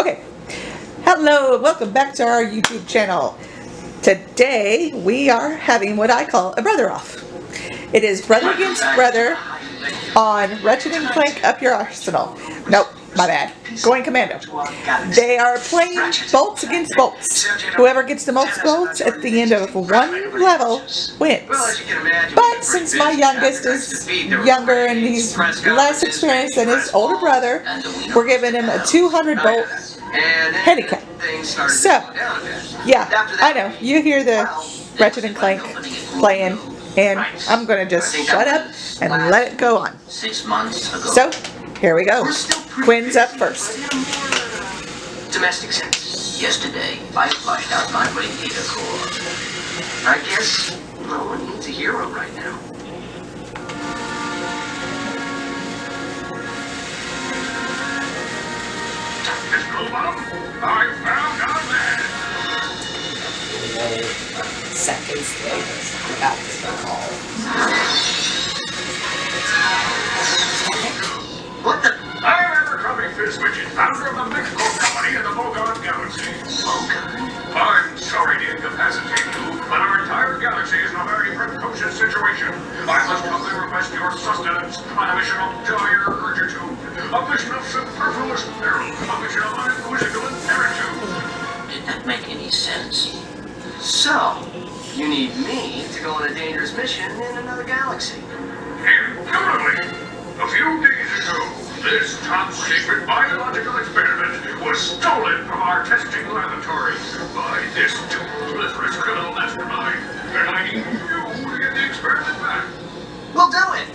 Okay, hello and welcome back to our YouTube channel. Today we are having what I call a brother off. It is brother against brother on Ratchet and Clank Up Your Arsenal. Nope, my bad. Going Commando. They are playing bolts against bolts. Whoever gets the most bolts at the end of one level wins. But since my youngest is younger and he's less experienced than his older brother, we're giving him a 200 bolt handicap. So, yeah, I know. You hear the Ratchet and Clank playing, and I'm going to just shut up and let it go on. So, here we go. Quinn's up first. Domestic sense. Yesterday, I flushed out my radiator core. I guess no one needs a hero right now. Mr. Mom, I found our man. Seconds later, got the call. What the? I'm Abercrombie Fitzwidget, founder of the Mexico Company in the Bogon Galaxy. Bogon? I'm sorry to incapacitate you, but our entire galaxy is in a very precocious situation. I must humbly request your sustenance on a mission of dire urgitude, a mission of superfluous peril, a mission of unquizzical imperitude. Did that make any sense? So, you need me to go on a dangerous mission in another galaxy. Indubitably. A few days ago, this top-secret biological experiment was stolen from our testing laboratory by this duplicitous criminal mastermind, and I need you to get the experiment back. We'll do it!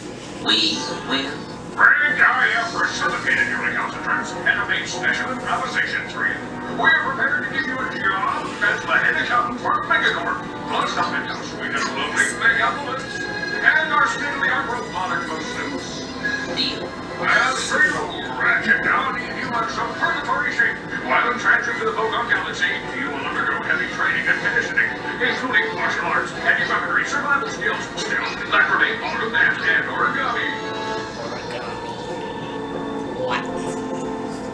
We will? Frank, I have precipitated your recalcitrance and have made special improvisations for you. We are prepared to give you a job as the head accountant for Megacorp, plus a penthouse suite of lovely megapolis, and our state-of-the-art robotic masseuse. Deal. As for you, Ratchet, now I need you on some purgatory shape. While in transit to the Bogon Galaxy, you will undergo heavy training and conditioning, including martial arts, anti-weaponry, survival skills, stealth, lacrimae, auto dance, and origami. What?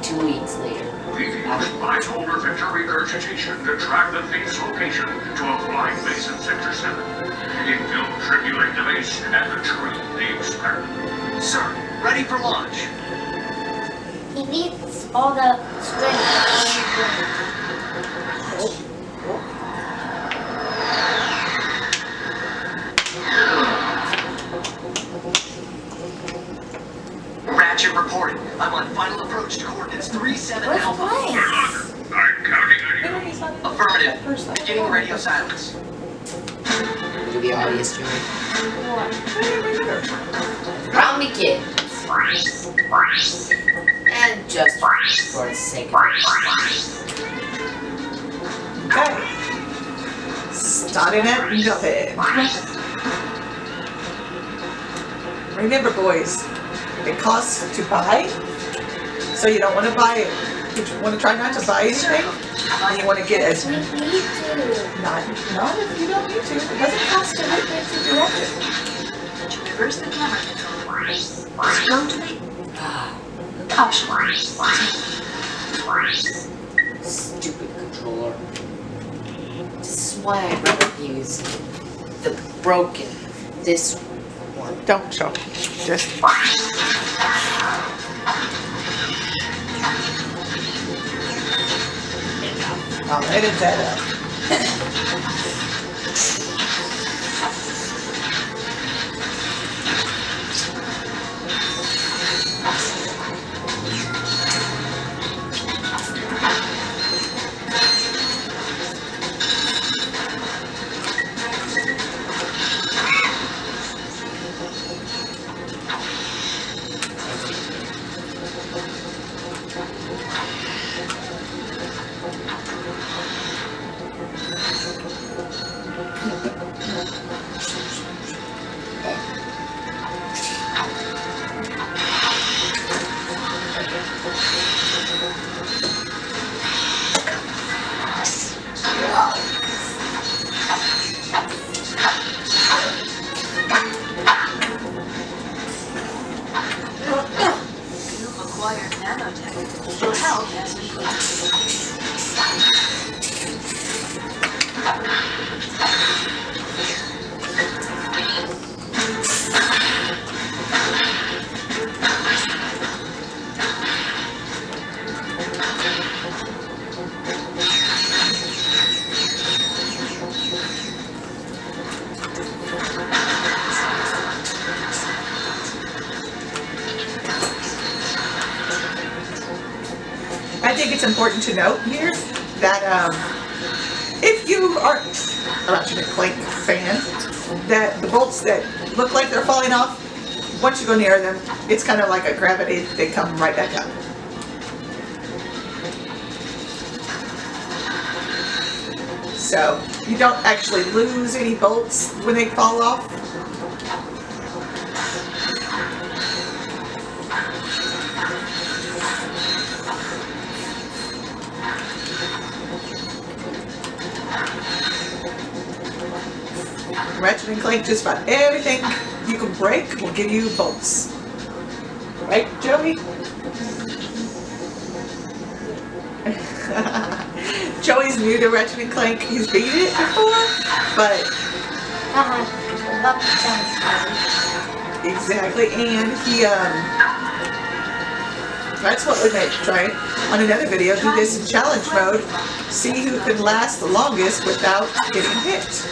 2 weeks later. I told her Vector regurgitation to track the thing's location to a flying base in Sector 7. Infiltrate the base and retrieve the experiment. Sir, ready for launch. He needs all the strength. Ratchet reporting. I'm on final approach to coordinates 37 Where's Alpha. Clank? I'm counting on you. Affirmative. Beginning radio silence. Look at the audience, Jimmy. Round me kid. And just for the sake of it. Okay. Starting at nothing. Remember, boys, it costs to buy, so you don't want to buy it. You want to try not to buy anything, and you want to get as We need to. not if you don't need to. It doesn't cost anything to direct it. To reverse the camera control, go to the option. Stupid controller. This is why I'd rather use the broken, this one. Don't show. Just I'll edit that up. acquired nanotech will help as we progress. I think it's important to note here that if you aren't a Ratchet and Clank fan, that the bolts that look like they're falling off, once you go near them, it's kind of like a gravity, they come right back up. So you don't actually lose any bolts when they fall off. Ratchet and Clank, just about everything you can break will give you bolts. Right, Joey? Joey's new to Ratchet and Clank. He's beat it before, but exactly, and he that's what we might try on another video. Do this in challenge mode. See who can last the longest without getting hit.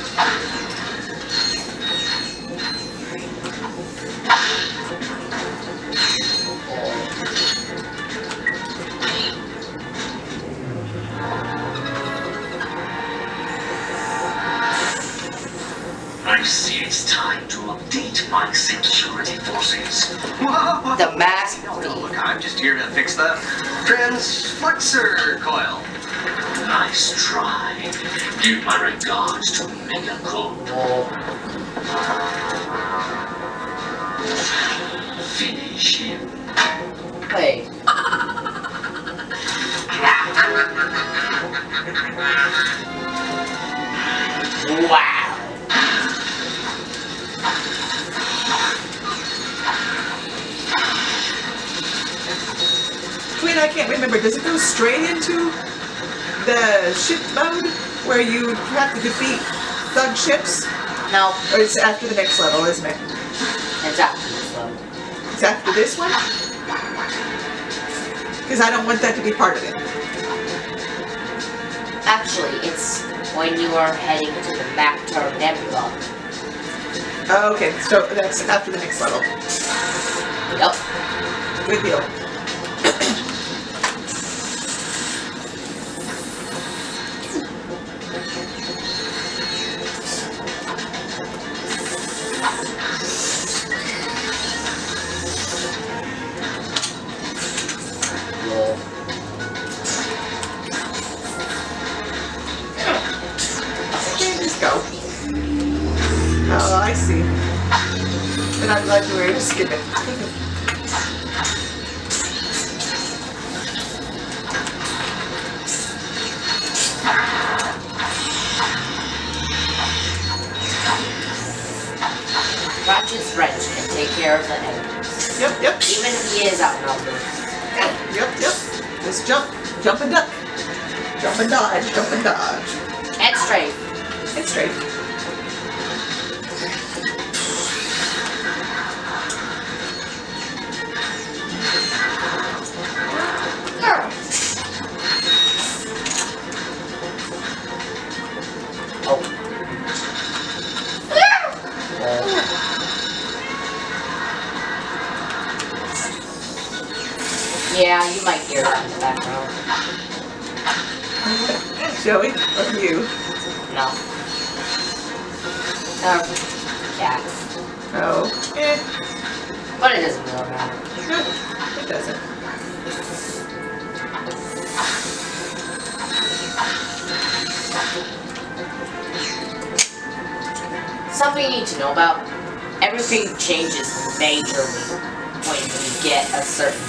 I see it's time to update my security forces. The mask. No, look, I'm just here to fix the transflexor coil. Nice try. Give my regards to Megacore. Finish him. Wait. Wow. Queen, I can't remember. Does it go straight into the ship mode where you have to defeat thug ships? No, Or it's after the next level, isn't it? it's after this one. It's after this one? Because I don't want that to be part of it. Actually, it's when you are heading to the Mactar Nebula. Oh, okay, so that's after the next level. Yup. Good deal. Okay, just go. Oh, I see. And I'm glad you were able to skip it. Ratchet's wrench can take care of the enemies. Yep, yep. Even if he is outnumbered. Yep, yep. Just jump. Jump and duck. Jump and dodge. Jump and dodge. And straight. And straight. Oh. Yeah, you might hear that in the background. Joey, or you? No. Cats. Oh. Eh. But it doesn't really matter. It doesn't. Something you need to know about, everything changes majorly when you get a certain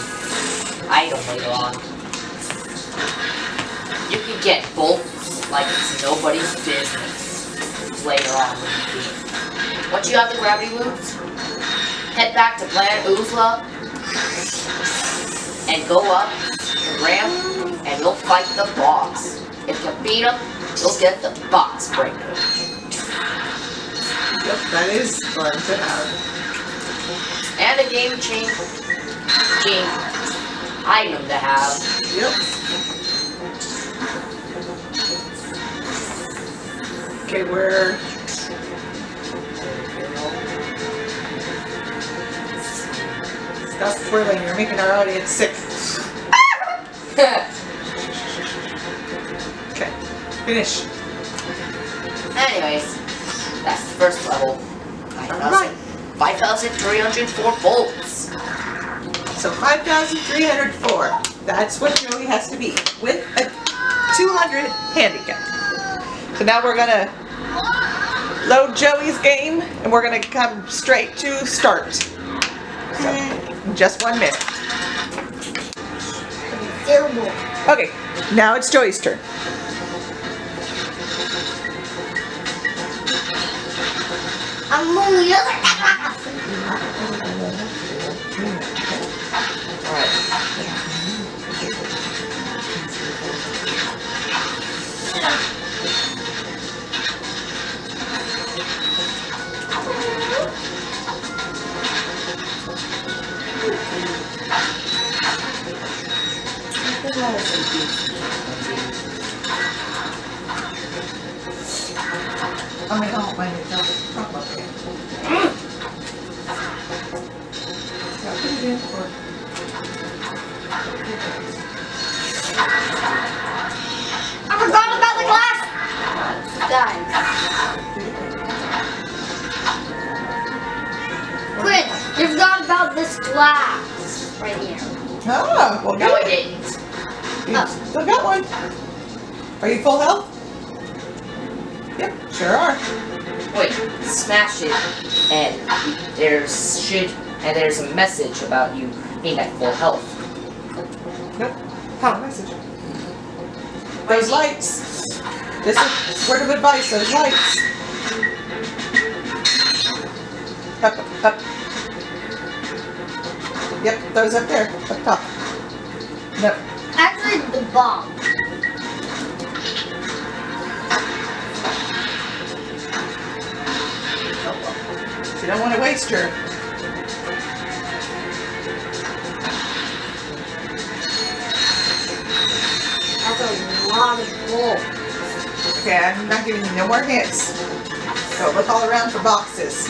item later on. You can get bolts like it's nobody's business later on when you beat. Once you have the gravity moves, head back to Planet Oozla and go up the ramp, and you'll fight the boss. If you beat him, you'll get the box breaker. Yep, that is fun to have. And a game item to have. Yep. Okay, we're... Stop swirling, you're making our audience sick. Okay, finish. Anyways, that's the first level. Alright. 5,304 volts. So 5,304. That's what Joey has to beat with a 200 handicap. So now we're gonna load Joey's game and we're gonna come straight to start. So, in just 1 minute. Terrible. Okay, now it's Joey's turn. I'm on the other. I mean, I don't mind it. Talk about it. Yeah, put it in for... I forgot about the glass. Guys. Quinn, you forgot about this glass right here. Ah, well, No, I good. didn't. You still got one. Are you full health? Yep, sure are. Wait, smash it, and there's a message about you being at full health. Nope. How? Message. Those lights. This is word of advice. Those lights. Up, up, up. Yep, those up there, up top. Nope. Actually, the bomb. You don't want to waste her. That's a lot of gold. Okay, I'm not giving you no more hints. So look all around for boxes.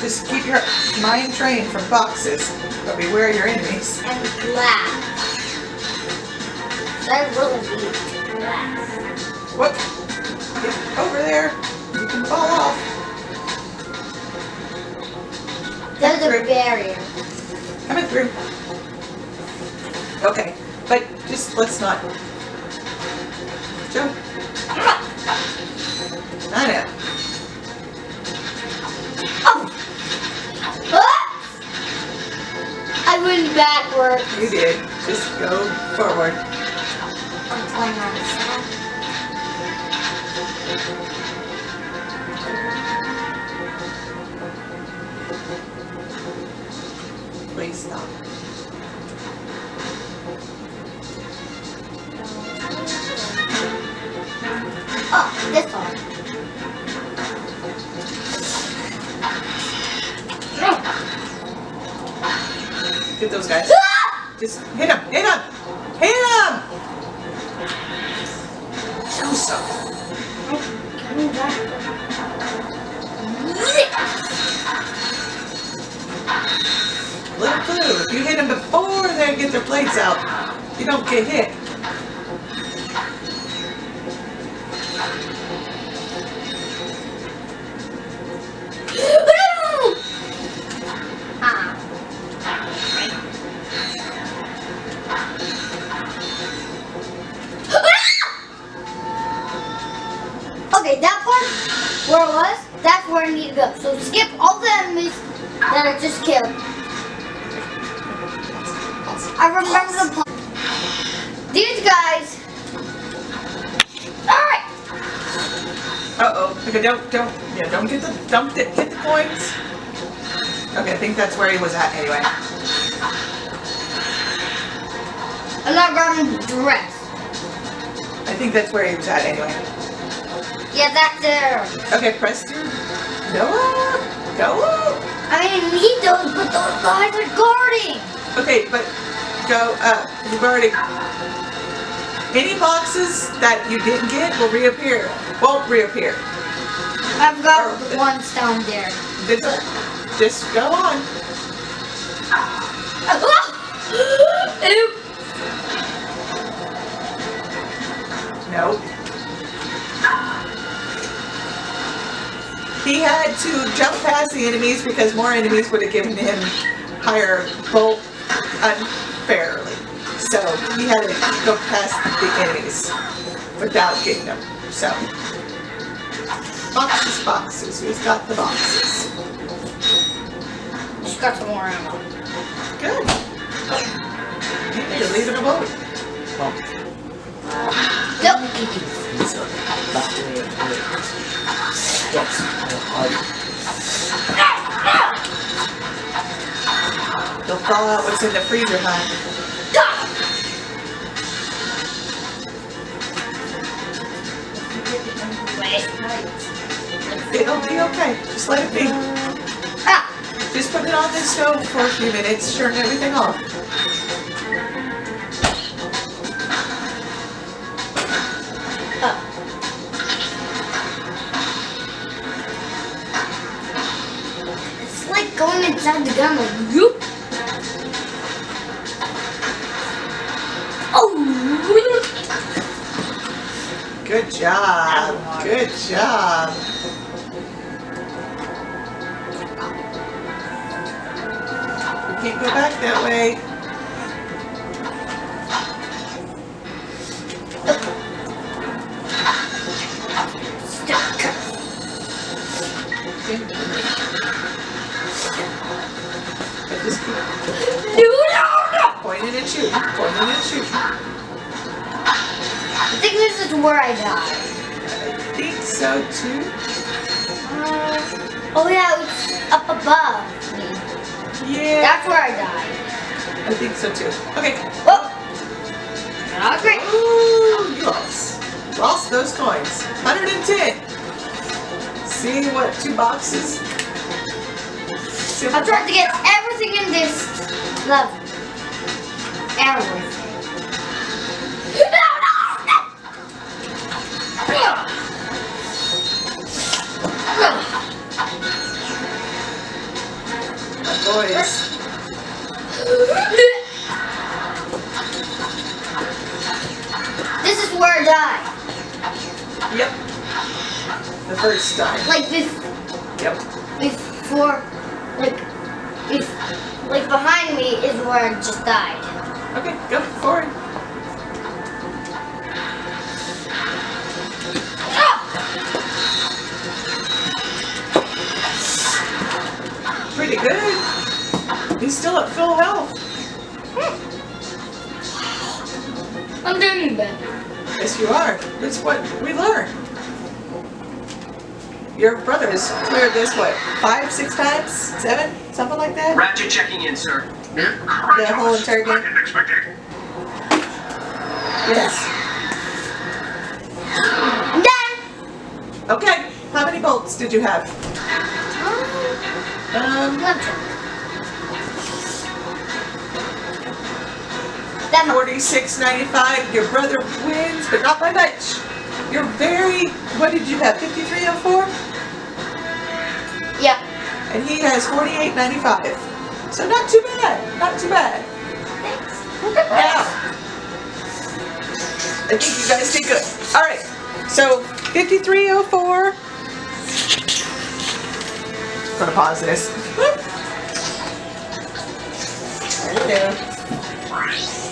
Just keep your mind trained from boxes, but beware your enemies. And glass. I really need glass. Whoop! Get over there. You can fall off. There's a barrier. Coming through. Okay, but just let's not. Joe. I know. Oh! Ah! I went backward. You did. Just go forward. I'm playing on the side. Please stop. Oh, this one. Get those guys. Just hit him. Hit him. Hit him. Do something. Coming back. Little clue. If you hit them before they get their plates out, you don't get hit. Ah. Okay, that part where it was, that's where I need to go. So skip all the enemies that I just killed. I remember the part. These guys. Alright. Uh-oh. Okay, don't hit the coins. Okay, I think that's where he was at anyway. I'm not grabbing the dress. I think that's where he was at anyway. Yeah, that's there. Okay, press through. Go up. Go up. I didn't need those, but those guys are guarding. Okay, but go up. You've already... Any boxes that you didn't get will reappear. Won't reappear. I've got the ones down there. Just go on. Ew. No. He had to jump past the enemies because more enemies would have given him higher bolt unfairly. So he had to go past the enemies without getting them. So boxes, boxes. Who's got the boxes? Just got some more ammo. Good. You're leaving a boat. Nope. They'll fall out what's in the freezer, huh? It'll be okay. Just let it be. Ah! Just put it on the stove for a few minutes, turn everything off. It's like going inside the gun, like, whoop. Oh! Good job. Good job. You can't go back that way. Stuck. But just keep No, no, no! pointing and shooting. Pointing and shooting. I think this is where I died. I think so too. Oh yeah, it was up above me. Yeah. That's where I died. I think so too. Okay. Oh! Not great. Ooh, you lost those coins. 110. See what 2 boxes? See what I'm trying to get everything in this level. Everything. No, no, no! boys. This is where I died. Yep. The first time. Like this. Yep. Before, like behind me is where I just died. Okay, go forward. Pretty good. He's still at full health. I'm doing better. Yes, you are. That's what we learned. Your brother has cleared this, what, 5, 6 times? 7? Something like that? Ratchet checking in, sir. The whole entire I game? didn't expect it. Yes. I'm done. Okay. How many bolts did you have? That much. 46.95. Your brother wins, but not by much. You're very, what did you have, 53.04? Yeah. And he has 48.95. So not too bad. Not too bad. Thanks. Yeah. I think you guys did good. All right. So 53.04. I'm gonna pause this. There we go.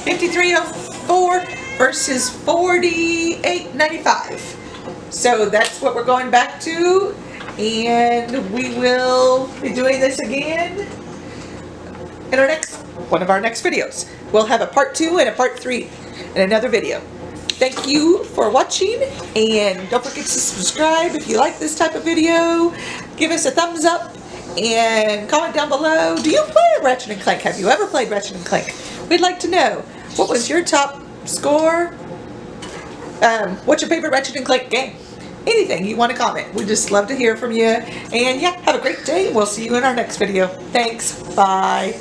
53.04 versus 48.95. So that's what we're going back to, and we will be doing this again in one of our next videos. We'll have a part 2 and a part 3 in another video. Thank you for watching, and don't forget to subscribe if you like this type of video. Give us a thumbs up and comment down below. Do you play Ratchet and Clank? Have you ever played Ratchet and Clank? We'd like to know. What was your top score? What's your favorite Ratchet and Clank game? Anything you want to comment. We just love to hear from you. And yeah, have a great day. We'll see you in our next video. Thanks. Bye.